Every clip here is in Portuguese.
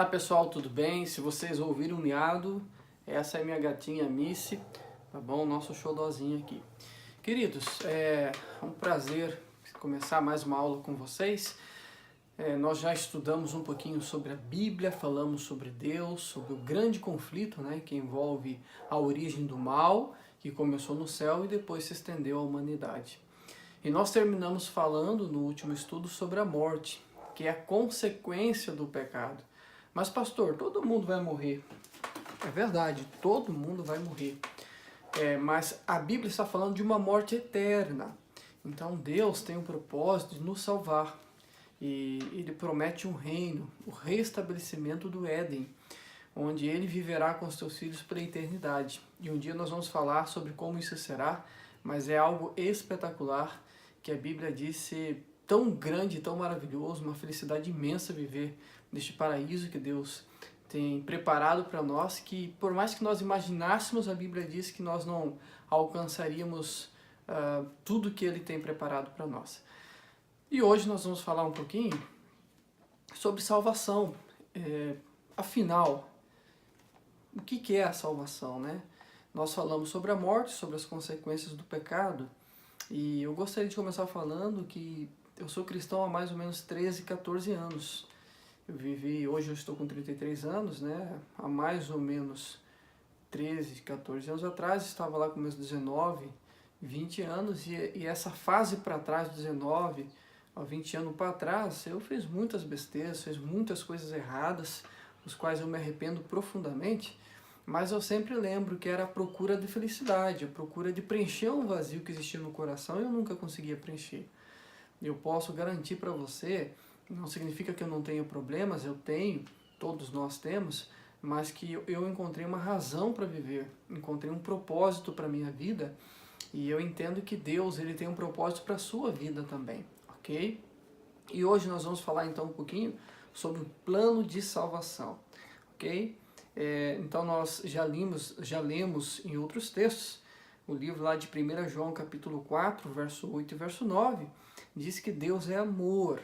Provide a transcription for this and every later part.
Olá pessoal, tudo bem? Se vocês ouviram um miado, essa é minha gatinha Missy, tá bom? Nosso xodózinho aqui. Queridos, é um prazer começar mais uma aula com vocês. Nós já estudamos um pouquinho sobre a Bíblia, falamos sobre Deus, sobre o grande conflito, né, que envolve a origem do mal, que começou no céu e depois se estendeu à humanidade. E nós terminamos falando no último estudo sobre a morte, que é a consequência do pecado. Mas pastor, todo mundo vai morrer. É verdade, todo mundo vai morrer. Mas a Bíblia está falando de uma morte eterna. Então Deus tem o propósito de nos salvar. E Ele promete um reino, o restabelecimento do Éden, onde Ele viverá com os seus filhos pela eternidade. E um dia nós vamos falar sobre como isso será, mas é algo espetacular, que a Bíblia diz ser tão grande, tão maravilhoso, uma felicidade imensa viver neste paraíso que Deus tem preparado para nós, que por mais que nós imaginássemos, a Bíblia diz que nós não alcançaríamos tudo que Ele tem preparado para nós. E hoje nós vamos falar um pouquinho sobre salvação. Afinal, o que é a salvação, né? Nós falamos sobre a morte, sobre as consequências do pecado, e eu gostaria de começar falando que eu sou cristão há mais ou menos 13, 14 anos. Hoje eu estou com 33 anos, né? Há mais ou menos 13, 14 anos atrás, estava lá com meus 19, 20 anos, e essa fase para trás, 19 a 20 anos para trás, eu fiz muitas besteiras, fiz muitas coisas erradas, os quais eu me arrependo profundamente, mas eu sempre lembro que era a procura de felicidade, a procura de preencher um vazio que existia no coração e eu nunca conseguia preencher. Eu posso garantir para você, não significa que eu não tenha problemas, eu tenho, todos nós temos, mas que eu encontrei uma razão para viver, encontrei um propósito para a minha vida, e eu entendo que Deus ele tem um propósito para a sua vida também, ok? E hoje nós vamos falar então um pouquinho sobre o plano de salvação, ok? Então nós já lemos em outros textos, o livro lá de 1 João capítulo 4, verso 8 e verso 9, diz que Deus é amor.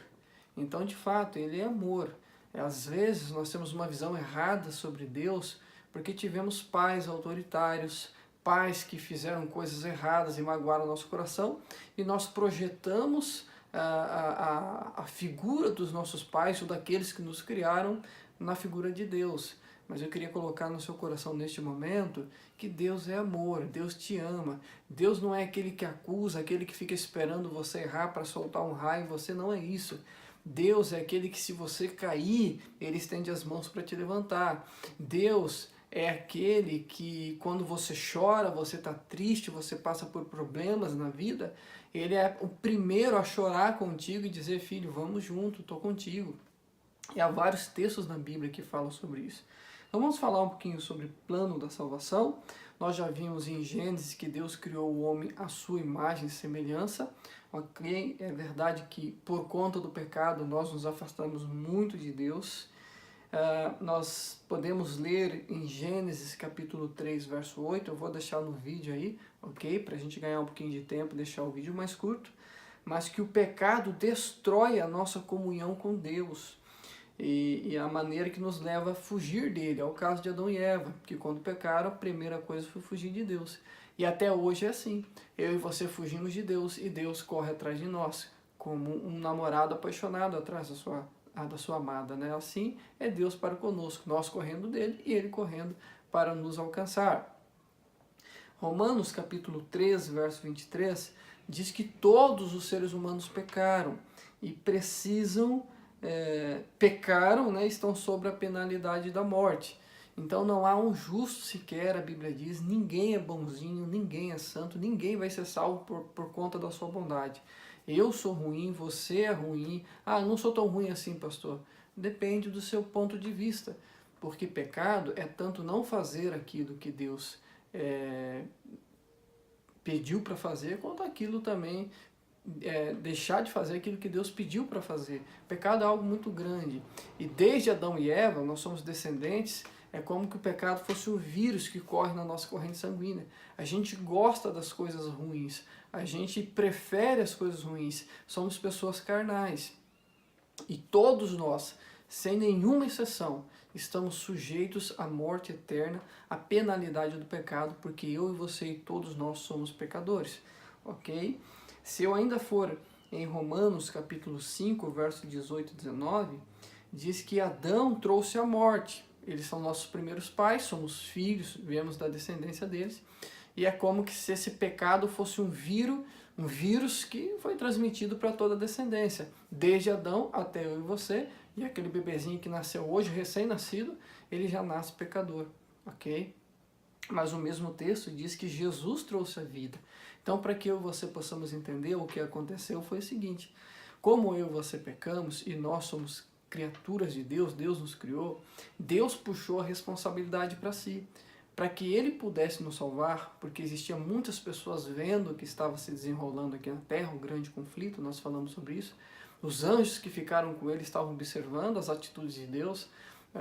Então, de fato, Ele é amor. Às vezes nós temos uma visão errada sobre Deus porque tivemos pais autoritários, pais que fizeram coisas erradas e magoaram o nosso coração, e nós projetamos a figura dos nossos pais ou daqueles que nos criaram na figura de Deus. Mas eu queria colocar no seu coração neste momento que Deus é amor, Deus te ama. Deus não é aquele que acusa, aquele que fica esperando você errar para soltar um raio, você não é isso. Deus é aquele que, se você cair, Ele estende as mãos para te levantar. Deus é aquele que, quando você chora, você está triste, você passa por problemas na vida, Ele é o primeiro a chorar contigo e dizer: filho, vamos junto, estou contigo. E há vários textos na Bíblia que falam sobre isso. Então vamos falar um pouquinho sobre o plano da salvação. Nós já vimos em Gênesis que Deus criou o homem à sua imagem e semelhança. Ok? É verdade que por conta do pecado nós nos afastamos muito de Deus. Nós podemos ler em Gênesis capítulo 3, verso 8. Eu vou deixar no vídeo aí, ok? Para a gente ganhar um pouquinho de tempo, deixar o vídeo mais curto. Mas que o pecado destrói a nossa comunhão com Deus. E a maneira que nos leva a fugir dele. É o caso de Adão e Eva, que quando pecaram, a primeira coisa foi fugir de Deus. E até hoje é assim. Eu e você fugimos de Deus e Deus corre atrás de nós, como um namorado apaixonado atrás da sua amada, né? Assim é Deus para conosco, nós correndo dele e ele correndo para nos alcançar. Romanos capítulo 13, verso 23, diz que todos os seres humanos pecaram e pecaram, né, estão sob a penalidade da morte. Então não há um justo sequer, a Bíblia diz, ninguém é bonzinho, ninguém é santo, ninguém vai ser salvo por conta da sua bondade. Eu sou ruim, você é ruim. Eu não sou tão ruim assim, pastor. Depende do seu ponto de vista, porque pecado é tanto não fazer aquilo que Deus pediu para fazer, quanto aquilo também deixar de fazer aquilo que Deus pediu para fazer. Pecado é algo muito grande. E desde Adão e Eva, nós somos descendentes, é como que o pecado fosse o vírus que corre na nossa corrente sanguínea. A gente gosta das coisas ruins, a gente prefere as coisas ruins, somos pessoas carnais. E todos nós, sem nenhuma exceção, estamos sujeitos à morte eterna, à penalidade do pecado, porque eu e você e todos nós somos pecadores, ok? Se eu ainda for em Romanos capítulo 5, verso 18 e 19, diz que Adão trouxe a morte. Eles são nossos primeiros pais, somos filhos, viemos da descendência deles, e é como que se esse pecado fosse um vírus que foi transmitido para toda a descendência, desde Adão até eu e você, e aquele bebezinho que nasceu hoje, recém-nascido, ele já nasce pecador, ok? Mas o mesmo texto diz que Jesus trouxe a vida. Então, para que eu e você possamos entender o que aconteceu, foi o seguinte: como eu e você pecamos e nós somos criaturas de Deus, Deus nos criou, Deus puxou a responsabilidade para si, para que ele pudesse nos salvar, porque existiam muitas pessoas vendo o que estava se desenrolando aqui na Terra, o grande conflito, nós falamos sobre isso. Os anjos que ficaram com ele estavam observando as atitudes de Deus,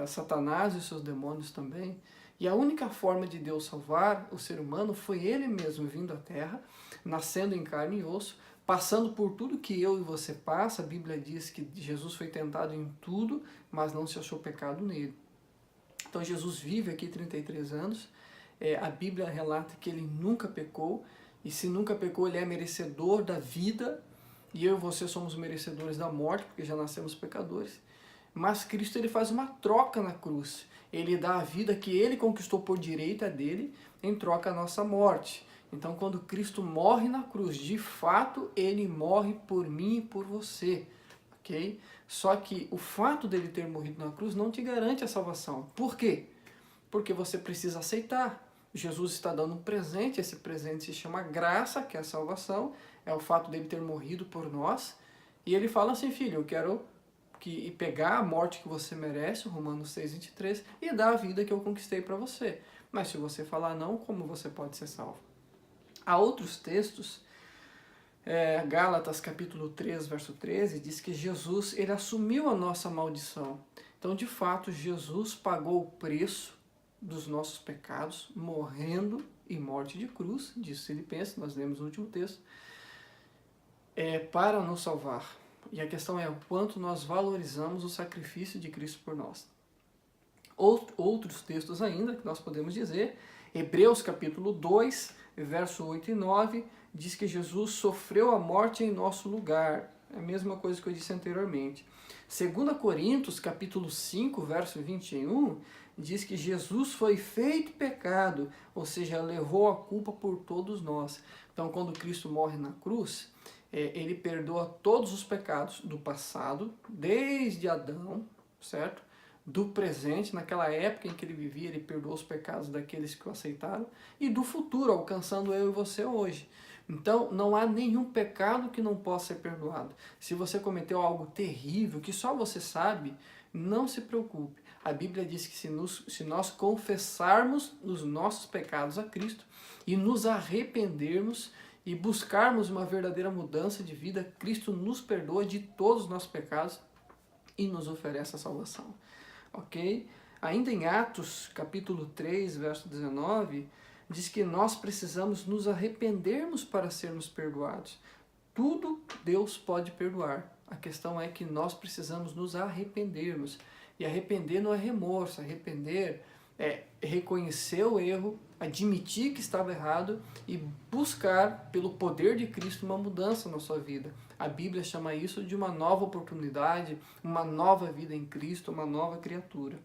Satanás e seus demônios também. E a única forma de Deus salvar o ser humano foi ele mesmo vindo à Terra, nascendo em carne e osso, passando por tudo que eu e você passa. A Bíblia diz que Jesus foi tentado em tudo, mas não se achou pecado nele. Então Jesus vive aqui 33 anos, a Bíblia relata que ele nunca pecou, e se nunca pecou, ele é merecedor da vida, e eu e você somos merecedores da morte, porque já nascemos pecadores. Mas Cristo ele faz uma troca na cruz. Ele dá a vida que ele conquistou por direito, é dele, em troca a nossa morte. Então, quando Cristo morre na cruz, de fato, ele morre por mim e por você, ok? Só que o fato dele ter morrido na cruz não te garante a salvação. Por quê? Porque você precisa aceitar. Jesus está dando um presente, esse presente se chama graça, que é a salvação, é o fato dele ter morrido por nós, e ele fala assim: filho, eu quero pegar a morte que você merece, Romanos 6:23, e dar a vida que eu conquistei para você. Mas se você falar não, como você pode ser salvo? Há outros textos, Gálatas capítulo 3, verso 13, diz que Jesus ele assumiu a nossa maldição. Então, de fato, Jesus pagou o preço dos nossos pecados, morrendo em morte de cruz, diz Filipenses, nós lemos no último texto, para nos salvar. E a questão é o quanto nós valorizamos o sacrifício de Cristo por nós. Outros textos ainda que nós podemos dizer, Hebreus capítulo 2, verso 8 e 9, diz que Jesus sofreu a morte em nosso lugar. É a mesma coisa que eu disse anteriormente. 2 Coríntios capítulo 5, verso 21, diz que Jesus foi feito pecado, ou seja, levou a culpa por todos nós. Então, quando Cristo morre na cruz, ele perdoa todos os pecados do passado, desde Adão, certo? Do presente, naquela época em que ele vivia, ele perdoou os pecados daqueles que o aceitaram, e do futuro, alcançando eu e você hoje. Então, não há nenhum pecado que não possa ser perdoado. Se você cometeu algo terrível, que só você sabe, não se preocupe. A Bíblia diz que se nós confessarmos os nossos pecados a Cristo e nos arrependermos e buscarmos uma verdadeira mudança de vida, Cristo nos perdoa de todos os nossos pecados e nos oferece a salvação. Ok? Ainda em Atos, capítulo 3, verso 19, diz que nós precisamos nos arrependermos para sermos perdoados. Tudo Deus pode perdoar. A questão é que nós precisamos nos arrependermos. E arrepender não é remorso, arrepender é reconhecer o erro, admitir que estava errado e buscar, pelo poder de Cristo, uma mudança na sua vida. A Bíblia chama isso de uma nova oportunidade, uma nova vida em Cristo, uma nova criatura.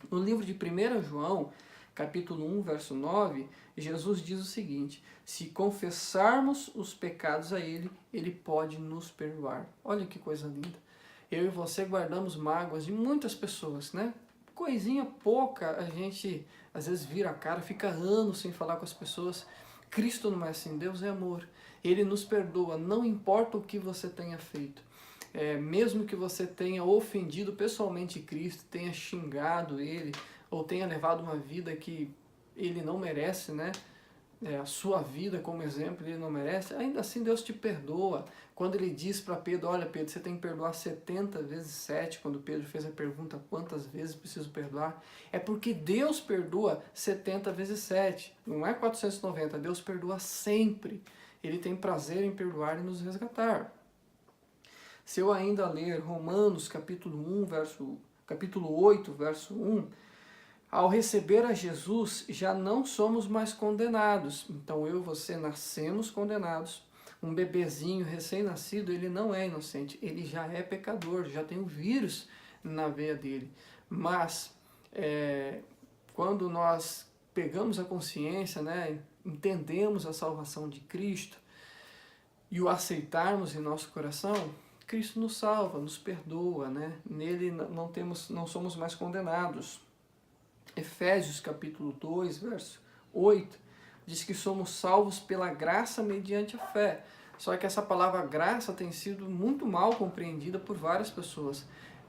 No livro de 1 João, capítulo 1, verso 9, Jesus diz o seguinte: se confessarmos os pecados a Ele, Ele pode nos perdoar. Olha que coisa linda. Eu e você guardamos mágoas de muitas pessoas, né? Coisinha pouca, a gente às vezes vira a cara, fica anos sem falar com as pessoas. Cristo não é assim, Deus é amor. Ele nos perdoa, não importa o que você tenha feito. Mesmo que você tenha ofendido pessoalmente Cristo, tenha xingado Ele, ou tenha levado uma vida que Ele não merece, né? A sua vida como exemplo, Ele não merece, ainda assim Deus te perdoa. Quando Ele diz para Pedro: olha Pedro, você tem que perdoar 70 vezes 7, quando Pedro fez a pergunta: quantas vezes preciso perdoar? É porque Deus perdoa 70 vezes 7, não é 490, Deus perdoa sempre. Ele tem prazer em perdoar e nos resgatar. Se eu ainda ler Romanos capítulo 8, verso 1, ao receber a Jesus, já não somos mais condenados. Então eu e você nascemos condenados. Um bebezinho recém-nascido, ele não é inocente, ele já é pecador, já tem um vírus na veia dele. Mas, quando nós pegamos a consciência, né, entendemos a salvação de Cristo e o aceitarmos em nosso coração, Cristo nos salva, nos perdoa, né? Nele não somos mais condenados. Efésios capítulo 2, verso 8, diz que somos salvos pela graça mediante a fé. Só que essa palavra graça tem sido muito mal compreendida por várias pessoas.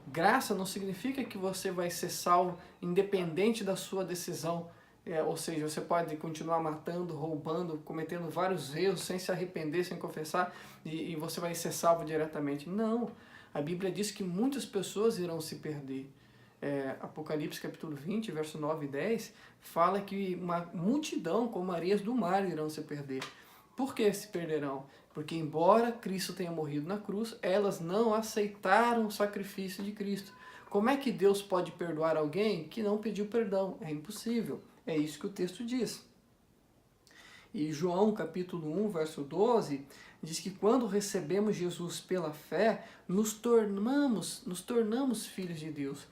Graça não significa que você vai ser salvo independente da sua decisão. Ou seja, você pode continuar matando, roubando, cometendo vários erros sem se arrepender, sem confessar, e você vai ser salvo diretamente. Não. A Bíblia diz que muitas pessoas irão se perder. Apocalipse capítulo 20, verso 9 e 10, fala que uma multidão como areias do mar irão se perder. Por que se perderão? Porque embora Cristo tenha morrido na cruz, elas não aceitaram o sacrifício de Cristo. Como é que Deus pode perdoar alguém que não pediu perdão? É impossível. É isso que o texto diz. E João capítulo 1, verso 12, diz que quando recebemos Jesus pela fé, nos tornamos filhos de Deus.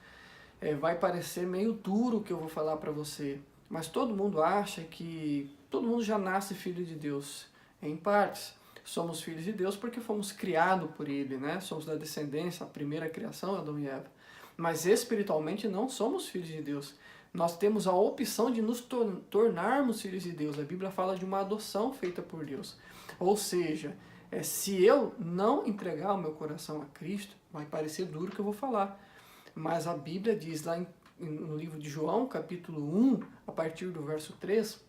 Vai parecer meio duro o que eu vou falar para você, mas todo mundo acha que todo mundo já nasce filho de Deus, em partes. Somos filhos de Deus porque fomos criados por Ele, né? Somos da descendência, a primeira criação, Adão e Eva. Mas espiritualmente não somos filhos de Deus. Nós temos a opção de nos tornarmos filhos de Deus. A Bíblia fala de uma adoção feita por Deus. Ou seja, se eu não entregar o meu coração a Cristo, vai parecer duro o que eu vou falar. Mas a Bíblia diz lá no livro de João, capítulo 1, a partir do verso 3,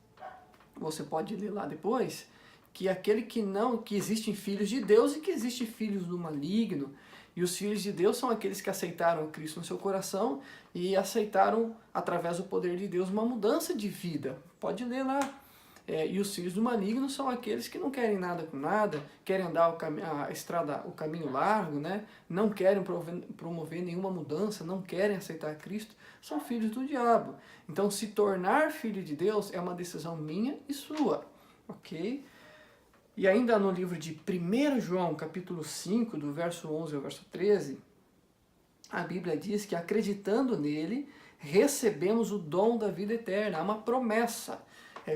você pode ler lá depois, que que existem filhos de Deus e que existem filhos do maligno. E os filhos de Deus são aqueles que aceitaram Cristo no seu coração e aceitaram, através do poder de Deus, uma mudança de vida. Pode ler lá. E os filhos do maligno são aqueles que não querem nada com nada, querem andar o caminho largo, né? Não querem promover nenhuma mudança, não querem aceitar Cristo, são filhos do diabo. Então, se tornar filho de Deus é uma decisão minha e sua, ok? E ainda no livro de 1 João, capítulo 5, do verso 11 ao verso 13, a Bíblia diz que acreditando nele, recebemos o dom da vida eterna, há uma promessa.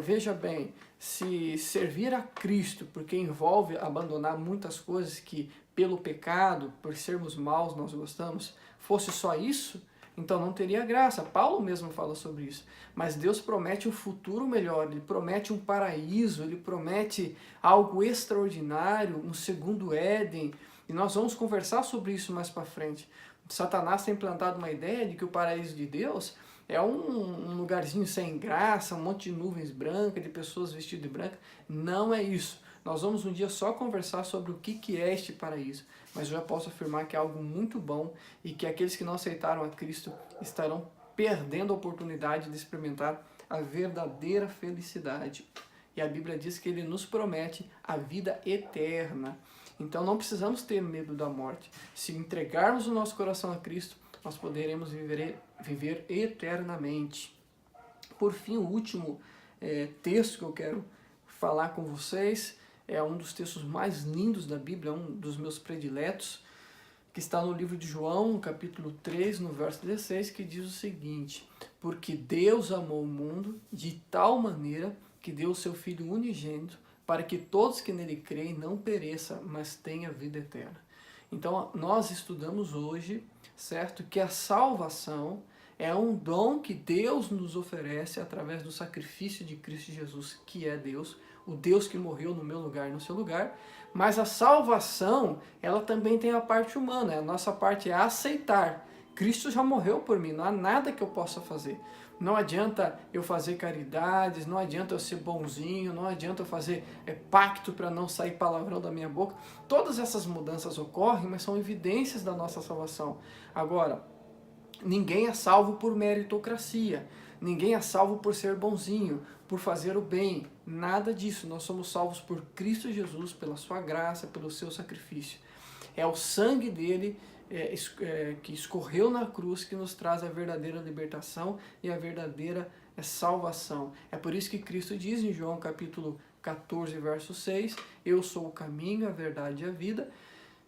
Veja bem, se servir a Cristo, porque envolve abandonar muitas coisas que pelo pecado, por sermos maus, nós gostamos, fosse só isso, então não teria graça. Paulo mesmo fala sobre isso. Mas Deus promete um futuro melhor, Ele promete um paraíso, Ele promete algo extraordinário, um segundo Éden, e nós vamos conversar sobre isso mais para frente. Satanás tem implantado uma ideia de que o paraíso de Deus é um lugarzinho sem graça, um monte de nuvens brancas, de pessoas vestidas de branco. Não é isso. Nós vamos um dia só conversar sobre o que é este paraíso. Mas eu já posso afirmar que é algo muito bom e que aqueles que não aceitaram a Cristo estarão perdendo a oportunidade de experimentar a verdadeira felicidade. E a Bíblia diz que Ele nos promete a vida eterna. Então não precisamos ter medo da morte. Se entregarmos o nosso coração a Cristo, nós poderemos viver eternamente. Por fim, o último texto que eu quero falar com vocês é um dos textos mais lindos da Bíblia, um dos meus prediletos, que está no livro de João, capítulo 3, no verso 16, que diz o seguinte: porque Deus amou o mundo de tal maneira que deu o seu Filho unigênito, para que todos que nele creem não pereçam, mas tenham vida eterna. Então, nós estudamos hoje, certo, que a salvação é um dom que Deus nos oferece através do sacrifício de Cristo Jesus, que é Deus, o Deus que morreu no meu lugar e no seu lugar. Mas a salvação, ela também tem a parte humana. A nossa parte é aceitar. Cristo já morreu por mim, não há nada que eu possa fazer. Não adianta eu fazer caridades, não adianta eu ser bonzinho, não adianta eu fazer pacto para não sair palavrão da minha boca. Todas essas mudanças ocorrem, mas são evidências da nossa salvação. Agora, ninguém é salvo por meritocracia, ninguém é salvo por ser bonzinho, por fazer o bem, nada disso. Nós somos salvos por Cristo Jesus, pela sua graça, pelo seu sacrifício. É o sangue dele que escorreu na cruz que nos traz a verdadeira libertação e a verdadeira salvação. É por isso que Cristo diz em João capítulo 14, verso 6, eu sou o caminho, a verdade e a vida,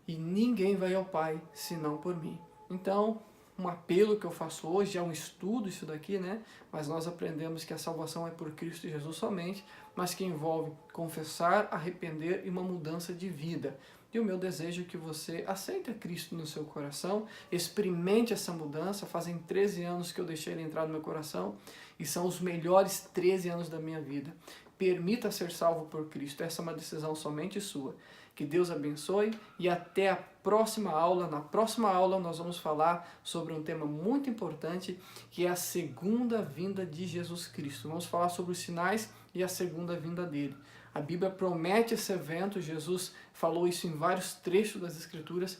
e ninguém vai ao Pai senão por mim. Então, um apelo que eu faço hoje, é um estudo isso daqui, né? Mas nós aprendemos que a salvação é por Cristo Jesus somente, mas que envolve confessar, arrepender e uma mudança de vida. E o meu desejo é que você aceite a Cristo no seu coração, experimente essa mudança. Fazem 13 anos que eu deixei ele entrar no meu coração e são os melhores 13 anos da minha vida. Permita ser salvo por Cristo, essa é uma decisão somente sua. Que Deus abençoe e até a próxima aula. Na próxima aula nós vamos falar sobre um tema muito importante, que é a segunda vinda de Jesus Cristo. Vamos falar sobre os sinais e a segunda vinda dele. A Bíblia promete esse evento, Jesus falou isso em vários trechos das Escrituras,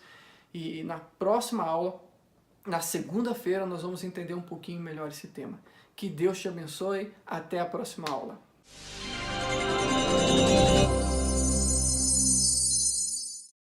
e na próxima aula, na segunda-feira, nós vamos entender um pouquinho melhor esse tema. Que Deus te abençoe, até a próxima aula.